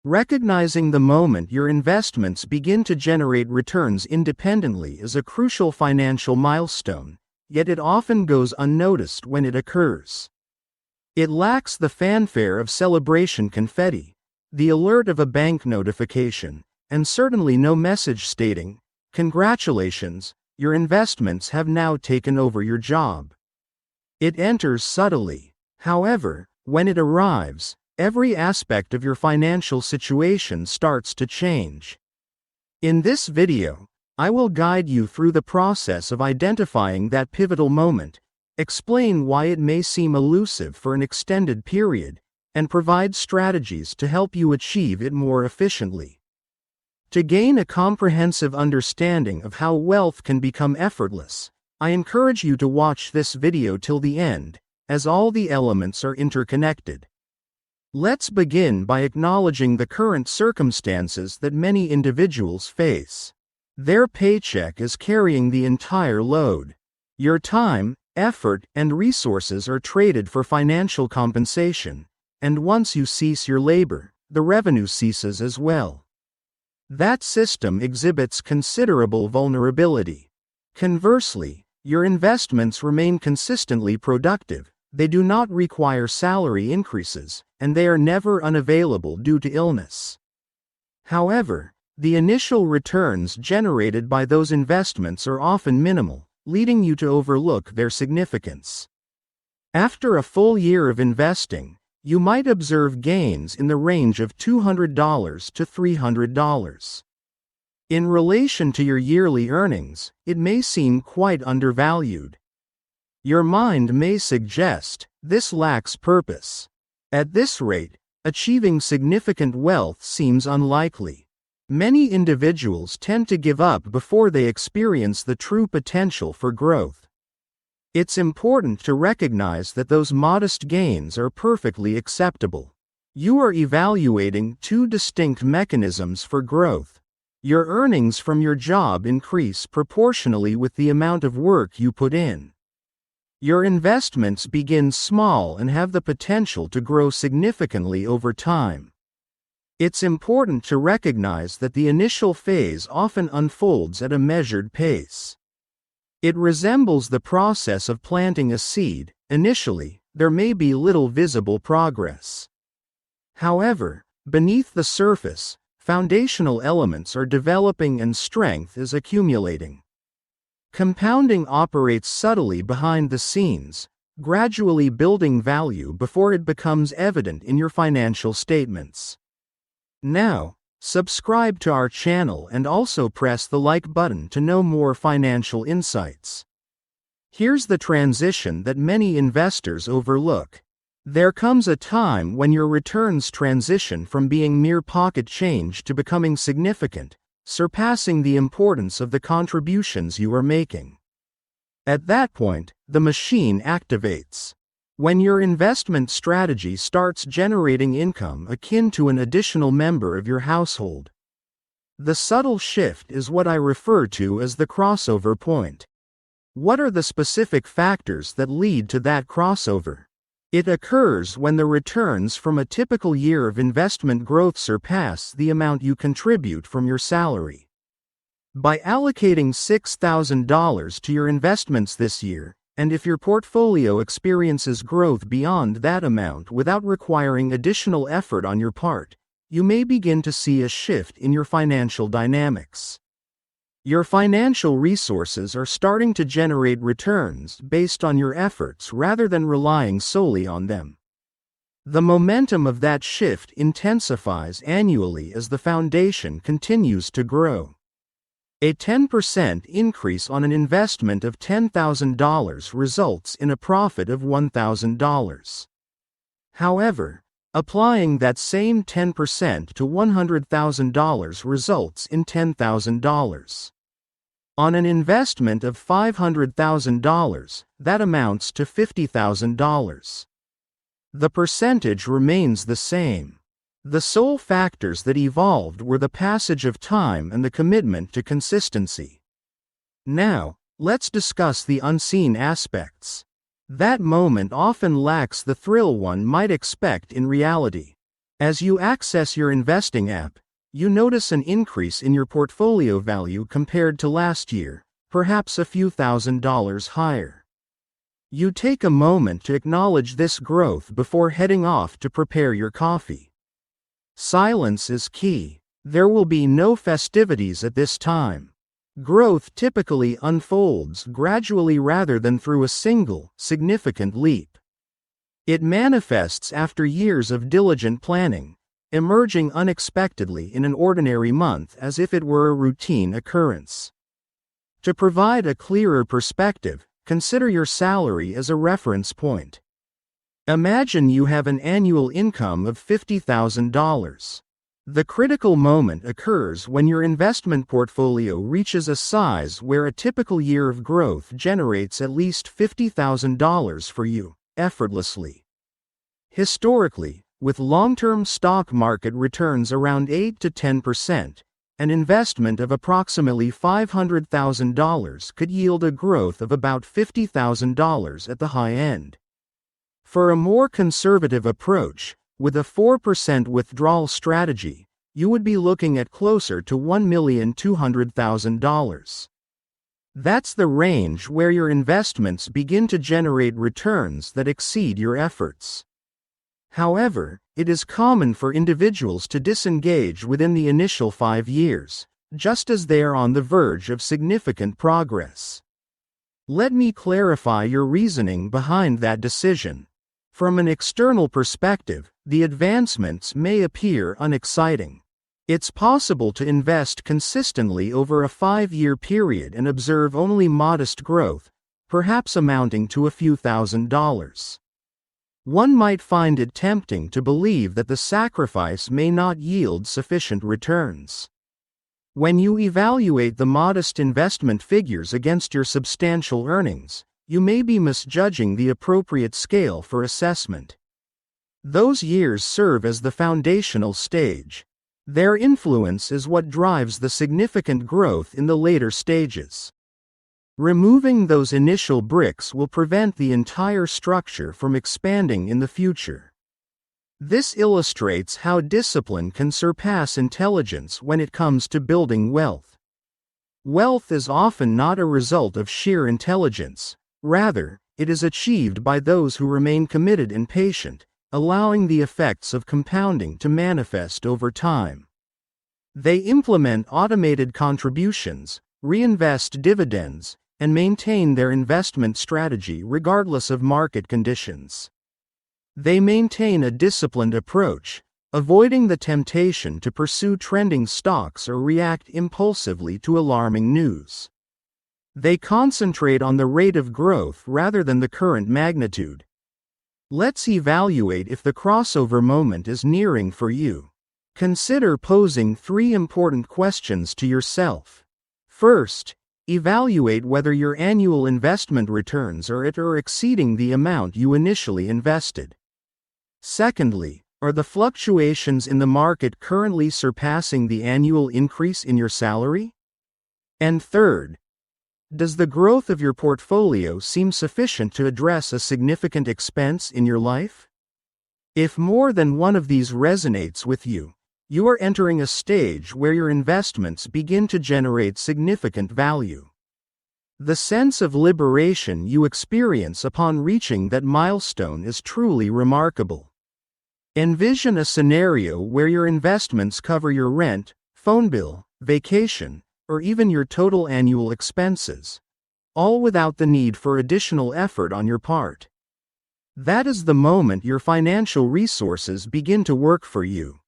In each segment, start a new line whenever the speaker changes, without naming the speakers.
Recognizing the moment your investments begin to generate returns independently is a crucial financial milestone, yet it often goes unnoticed when it occurs. It lacks the fanfare of celebration confetti, the alert of a bank notification, and certainly no message stating, "Congratulations, your investments have now taken over your job." It enters subtly. However, when it arrives, every aspect of your financial situation starts to change. In this video, I will guide you through the process of identifying that pivotal moment, explain why it may seem elusive for an extended period, and provide strategies to help you achieve it more efficiently. To gain a comprehensive understanding of how wealth can become effortless, I encourage you to watch this video till the end, as all the elements are interconnected. Let's begin by acknowledging the current circumstances that many individuals face. Their paycheck is carrying the entire load. Your time, effort, and resources are traded for financial compensation, and once you cease your labor, the revenue ceases as well. That system exhibits considerable vulnerability. Conversely, your investments remain consistently productive, they do not require salary increases, and they are never unavailable due to illness. However, the initial returns generated by those investments are often minimal, leading you to overlook their significance. After a full year of investing, you might observe gains in the range of $200 to $300. In relation to your yearly earnings, it may seem quite undervalued. Your mind may suggest, "This lacks purpose." At this rate, achieving significant wealth seems unlikely. Many individuals tend to give up before they experience the true potential for growth. It's important to recognize that those modest gains are perfectly acceptable. You are evaluating two distinct mechanisms for growth. Your earnings from your job increase proportionally with the amount of work you put in. Your investments begin small and have the potential to grow significantly over time. It's important to recognize that the initial phase often unfolds at a measured pace. It resembles the process of planting a seed. Initially, there may be little visible progress. However, beneath the surface, foundational elements are developing and strength is accumulating. Compounding operates subtly behind the scenes, gradually building value before it becomes evident in your financial statements. Now, subscribe to our channel and also press the like button to know more financial insights. Here's the transition that many investors overlook. There comes a time when your returns transition from being mere pocket change to becoming significant, surpassing the importance of the contributions you are making. At that point, the machine activates. When your investment strategy starts generating income akin to an additional member of your household. The subtle shift is what I refer to as the crossover point. What are the specific factors that lead to that crossover? It occurs when the returns from a typical year of investment growth surpass the amount you contribute from your salary. By allocating $6,000 to your investments this year, and if your portfolio experiences growth beyond that amount without requiring additional effort on your part, you may begin to see a shift in your financial dynamics. Your financial resources are starting to generate returns based on your efforts rather than relying solely on them. The momentum of that shift intensifies annually as the foundation continues to grow. A 10% increase on an investment of $10,000 results in a profit of $1,000. However, applying that same 10% to $100,000 results in $10,000. On an investment of $500,000, that amounts to $50,000. The percentage remains the same. The sole factors that evolved were the passage of time and the commitment to consistency. Now, let's discuss the unseen aspects. That moment often lacks the thrill one might expect in reality. As you access your investing app, you notice an increase in your portfolio value compared to last year, perhaps a few $1,000s higher. You take a moment to acknowledge this growth before heading off to prepare your coffee. Silence is key. There will be no festivities at this time. Growth typically unfolds gradually rather than through a single, significant leap. It manifests after years of diligent planning, emerging unexpectedly in an ordinary month as if it were a routine occurrence. To provide a clearer perspective, consider your salary as a reference point. Imagine you have an annual income of $50,000. The critical moment occurs when your investment portfolio reaches a size where a typical year of growth generates at least $50,000 for you, effortlessly. Historically, with long-term stock market returns around 8 to 10%, an investment of approximately $500,000 could yield a growth of about $50,000 at the high end. For a more conservative approach, with a 4% withdrawal strategy, you would be looking at closer to $1,200,000. That's the range where your investments begin to generate returns that exceed your efforts. However, it is common for individuals to disengage within the initial 5 years, just as they are on the verge of significant progress. Let me clarify your reasoning behind that decision. From an external perspective, the advancements may appear unexciting. It's possible to invest consistently over a 5-year period and observe only modest growth, perhaps amounting to a few $1,000s. One might find it tempting to believe that the sacrifice may not yield sufficient returns. When you evaluate the modest investment figures against your substantial earnings, you may be misjudging the appropriate scale for assessment. Those years serve as the foundational stage. Their influence is what drives the significant growth in the later stages. Removing those initial bricks will prevent the entire structure from expanding in the future. This illustrates how discipline can surpass intelligence when it comes to building wealth. Wealth is often not a result of sheer intelligence. Rather, it is achieved by those who remain committed and patient, allowing the effects of compounding to manifest over time. They implement automated contributions, reinvest dividends, and maintain their investment strategy regardless of market conditions. They maintain a disciplined approach, avoiding the temptation to pursue trending stocks or react impulsively to alarming news. They concentrate on the rate of growth rather than the current magnitude. Let's evaluate if the crossover moment is nearing for you. Consider posing 3 important questions to yourself. First, evaluate whether your annual investment returns are at or exceeding the amount you initially invested. Secondly, are the fluctuations in the market currently surpassing the annual increase in your salary? And third, does the growth of your portfolio seem sufficient to address a significant expense in your life? If more than one of these resonates with you, you are entering a stage where your investments begin to generate significant value. The sense of liberation you experience upon reaching that milestone is truly remarkable. Envision a scenario where your investments cover your rent, phone bill, vacation, or even your total annual expenses, all without the need for additional effort on your part. That is the moment your financial resources begin to work for you.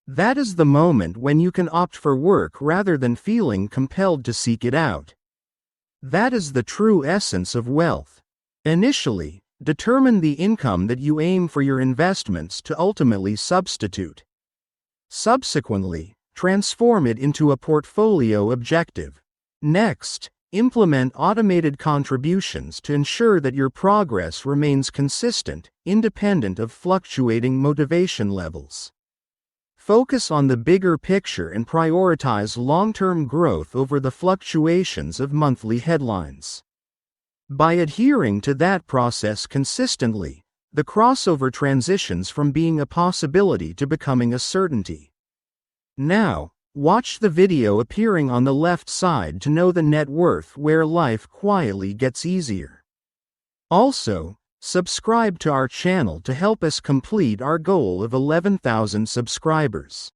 That is the moment when you can opt for work rather than feeling compelled to seek it out. That is the true essence of wealth. Initially, determine the income that you aim for your investments to ultimately substitute. Subsequently, transform it into a portfolio objective. Next, implement automated contributions to ensure that your progress remains consistent, independent of fluctuating motivation levels. Focus on the bigger picture and prioritize long-term growth over the fluctuations of monthly headlines. By adhering to that process consistently, The crossover transitions from being a possibility to becoming a certainty. Now, watch the video appearing on the left side to know the net worth where life quietly gets easier. Also, subscribe to our channel to help us complete our goal of 11,000 subscribers.